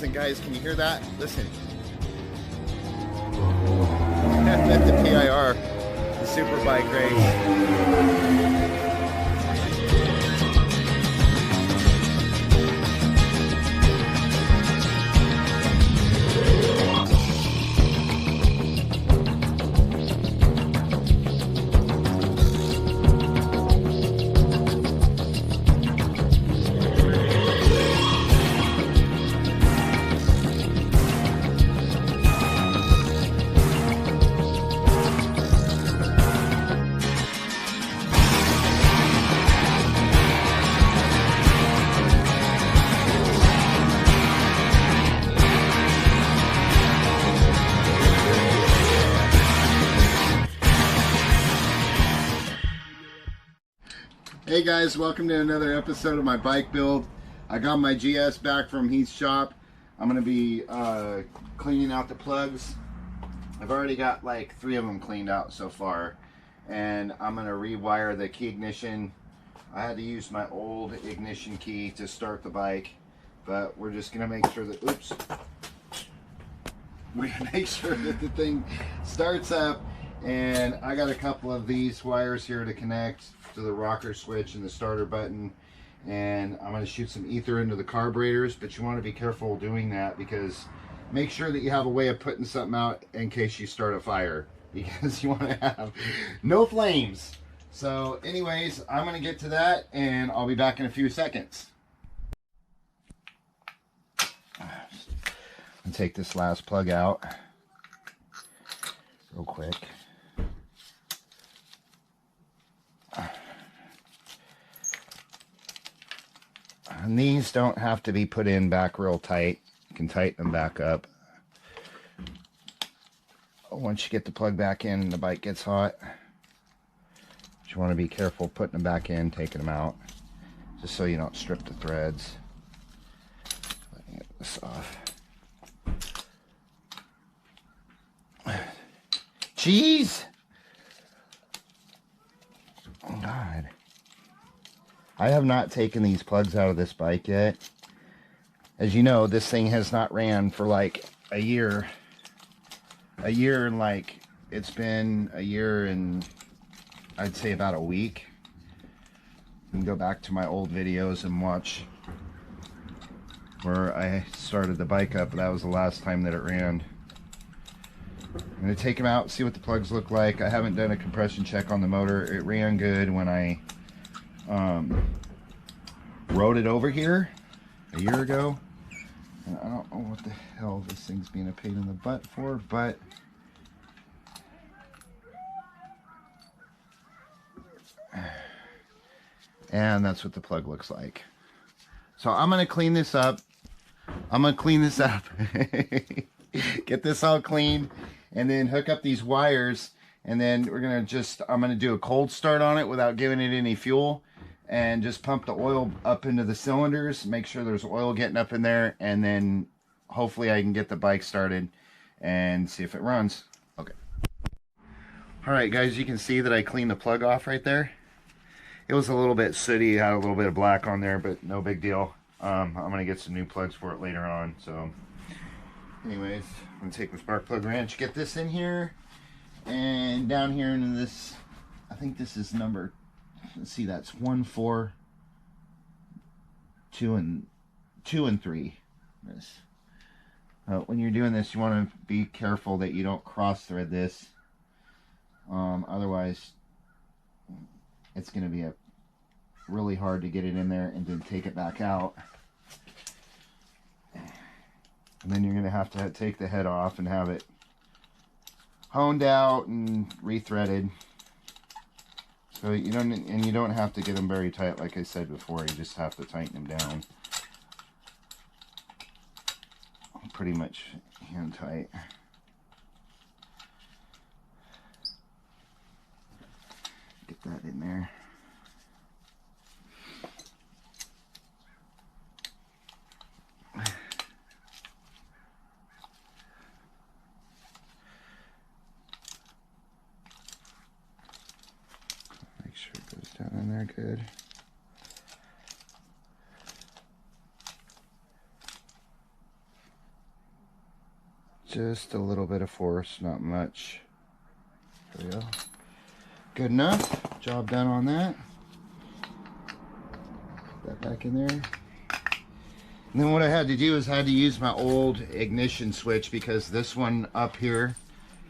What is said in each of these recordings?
Listen, guys, can you hear that? Listen. At the PIR, the super bike race. Hey guys, welcome to another episode of my bike build. I got my GS back from Heath's shop. I'm going to be cleaning out the plugs. I've already got like 3 of them cleaned out so far. And I'm going to rewire the key ignition. I had to use my old ignition key to start the bike. But we're just going to make sure that, oops. We're going to make sure that the thing starts up. And I got a couple of these wires here to connect to the rocker switch and the starter button, and I'm going to shoot some ether into the carburetors, but you want to be careful doing that because make sure that you have a way of putting something out in case you start a fire, because you want to have no flames. So anyways, I'm going to get to that and I'll be back in a few seconds. I'll take this last plug out real quick. And these don't have to be put in back real tight. You can tighten them back up. Once you get the plug back in and the bike gets hot, you want to be careful putting them back in, taking them out, just so you don't strip the threads. Let me get this off. Jeez! Oh God. I have not taken these plugs out of this bike yet. As you know, this thing has not ran for like a year. A year and like, it's been a year and I'd say about a week. You can go back to my old videos and watch where I started the bike up. That was the last time that it ran. I'm going to take them out, see what the plugs look like. I haven't done a compression check on the motor. It ran good when I rode it over here a year ago. And I don't know what the hell this thing's being a pain in the butt for, but and that's what the plug looks like. So I'm gonna clean this up. Get this all cleaned and then hook up these wires, and then we're gonna I'm gonna do a cold start on it without giving it any fuel, and just pump the oil up into the cylinders, make sure there's oil getting up in there, and then hopefully I can get the bike started and see if it runs. Okay. Alright guys, you can see that I cleaned the plug off right there. It was a little bit sooty, had a little bit of black on there, but no big deal. I'm gonna get some new plugs for it later on. So anyways, I'm gonna take the spark plug wrench, get this in here, and down here into this, I think this is number, let's see, that's 1, 4, 2 and 3. This. When you're doing this, you want to be careful that you don't cross thread this. Otherwise, it's going to be really hard to get it in there and then take it back out. And then you're going to have to take the head off and have it honed out and rethreaded. So you don't have to get them very tight, like I said before. You just have to tighten them down. Pretty much hand tight. Get that in there. Make sure it goes down in there good. Just a little bit of force, not much. There we go. Good enough. Job done on that. Put that back in there. And then what I had to do is I had to use my old ignition switch, because this one up here,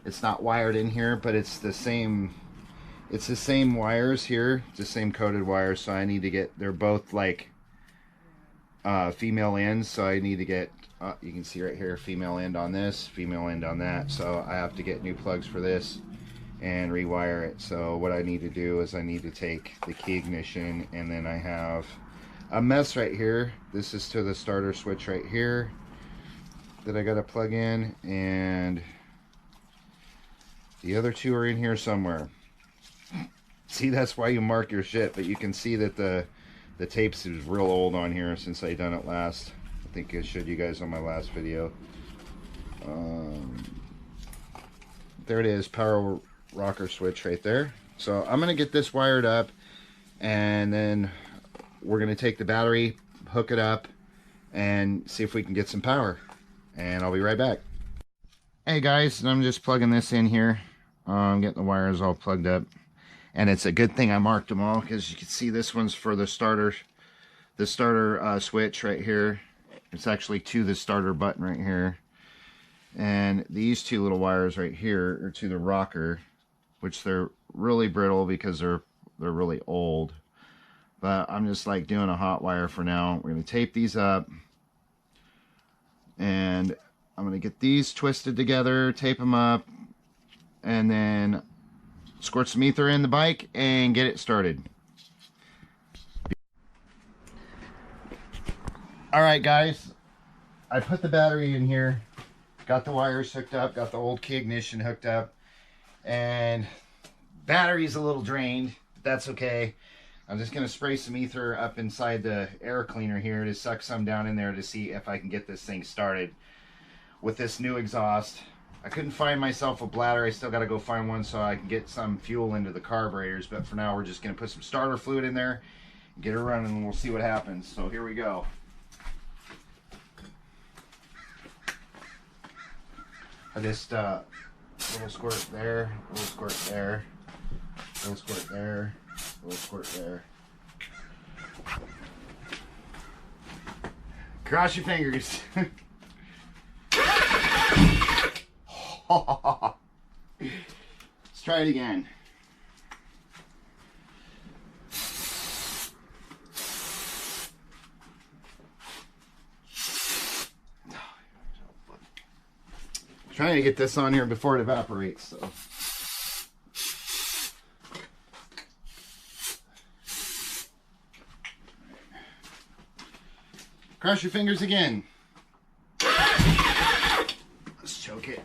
it's not wired in here, but it's the same wires here, it's the same coated wires, so I need to get, they're both like female ends, so I need to get, you can see right here, female end on this, female end on that, so I have to get new plugs for this and rewire it. So what I need to do is I need to take the key ignition, and then I have a mess right here. This is to the starter switch right here that I got to plug in, and the other two are in here somewhere. See, that's why you mark your shit, but you can see that the tapes is real old on here since I done it last. I think I showed you guys on my last video. There it is, power rocker switch right there. So I'm gonna get this wired up, and then we're gonna take the battery, hook it up, and see if we can get some power. And I'll be right back. Hey guys, I'm just plugging this in here. I'm getting the wires all plugged up, and it's a good thing I marked them all, because you can see this one's for the starter switch right here. It's actually to the starter button right here, and these two little wires right here are to the rocker, which they're really brittle because they're really old, but I'm just like doing a hot wire for now. We're going to tape these up, and I'm going to get these twisted together, tape them up, and then squirt some ether in the bike and get it started. Alright guys, I put the battery in here, got the wires hooked up, got the old key ignition hooked up, and battery's a little drained. That's okay. I'm just going to spray some ether up inside the air cleaner here to suck some down in there to see if I can get this thing started with this new exhaust. I couldn't find myself a bladder. I still got to go find one so I can get some fuel into the carburetors, but for now we're just going to put some starter fluid in there, get it running, and we'll see what happens. So here we go. I just little squirt there, little squirt there, little squirt there, little squirt there. Cross your fingers. Let's try it again. Trying to get this on here before it evaporates, so. Cross your fingers again. Let's choke it.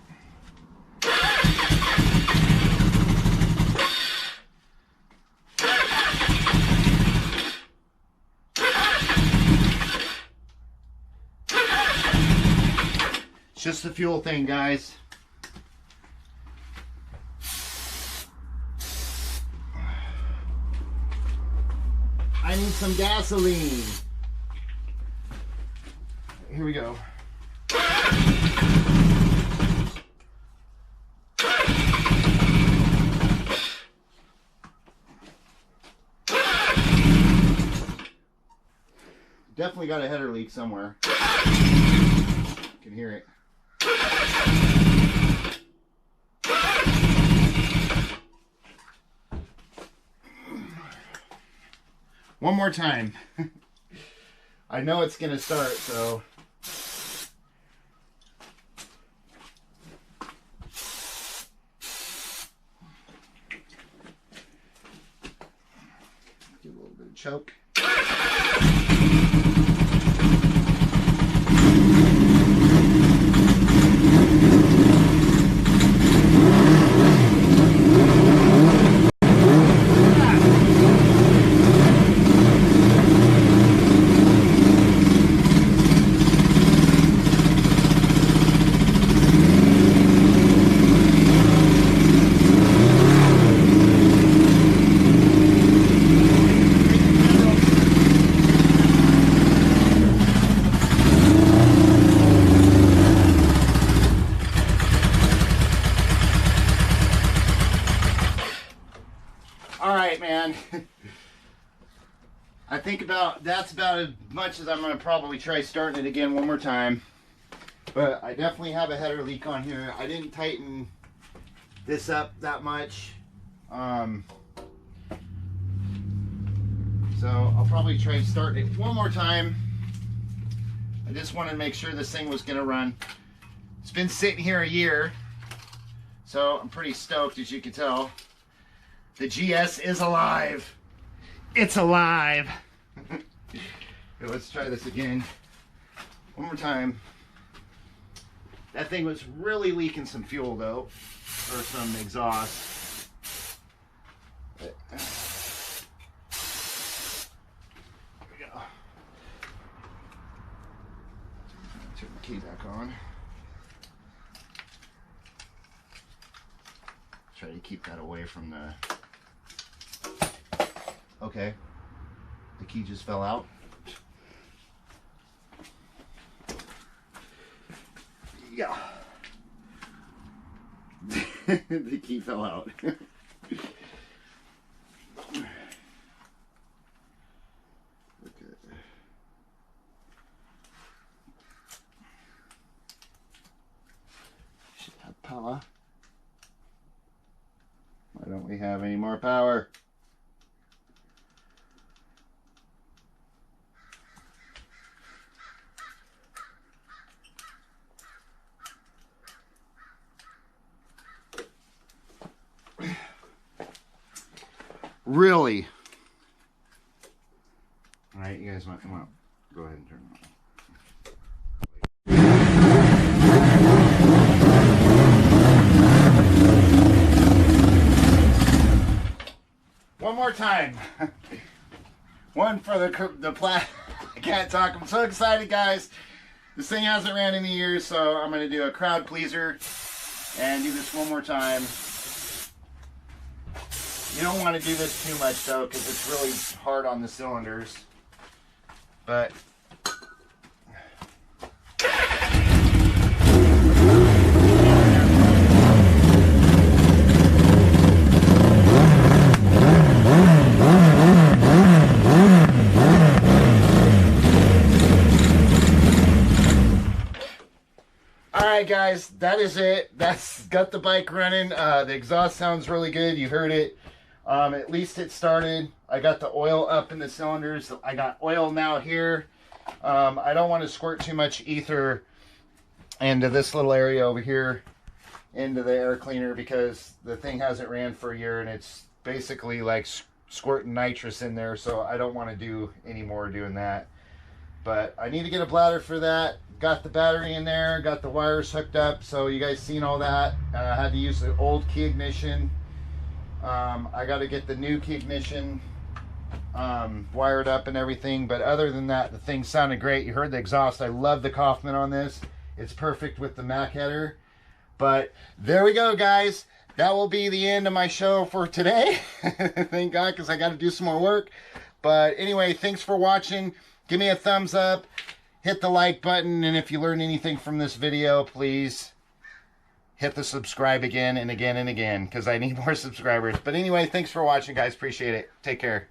It's just the fuel thing, guys. I need some gasoline. Here we go. Definitely got a header leak somewhere. You can hear it. One more time. I know it's gonna start, so. Give a little bit of choke. I think that's about as much as I'm going to probably try starting it again one more time. But I definitely have a header leak on here. I didn't tighten this up that much. So I'll probably try starting it one more time. I just wanted to make sure this thing was going to run. It's been sitting here a year, so I'm pretty stoked, as you can tell. The GS is alive. It's alive. Let's try this again. One more time. That thing was really leaking some fuel though, or some exhaust. There we go. Turn the key back on. Try to keep that away from the... Okay. The key just fell out. Yeah. The key fell out. Okay. Should have power. Why don't we have any more power? Really? All right, you guys want to come out? Go ahead and turn it on. One more time. One for the plat. I can't talk. I'm so excited, guys. This thing hasn't ran in a year, so I'm going to do a crowd pleaser and do this one more time. You don't want to do this too much though, because it's really hard on the cylinders. But alright guys, that is it. That's got the bike running. The exhaust sounds really good. You heard it. At least it started. I got the oil up in the cylinders. I got oil now here. I don't want to squirt too much ether into this little area over here into the air cleaner, because the thing hasn't ran for a year and it's basically like squirting nitrous in there, so I don't want to do any more doing that. But I need to get a bladder for that. Got the battery in there, got the wires hooked up, so you guys seen all that. I had to use the old key ignition. I got to get the new key ignition wired up and everything, but other than that, the thing sounded great. You heard the exhaust. I love the Kaufman on this. It's perfect with the Mac header. But there we go, guys. That will be the end of my show for today. Thank God, because I got to do some more work. But anyway, thanks for watching. Give me a thumbs up, hit the like button, and if you learned anything from this video, please hit the subscribe again and again and again, because I need more subscribers. But anyway, thanks for watching, guys. Appreciate it. Take care.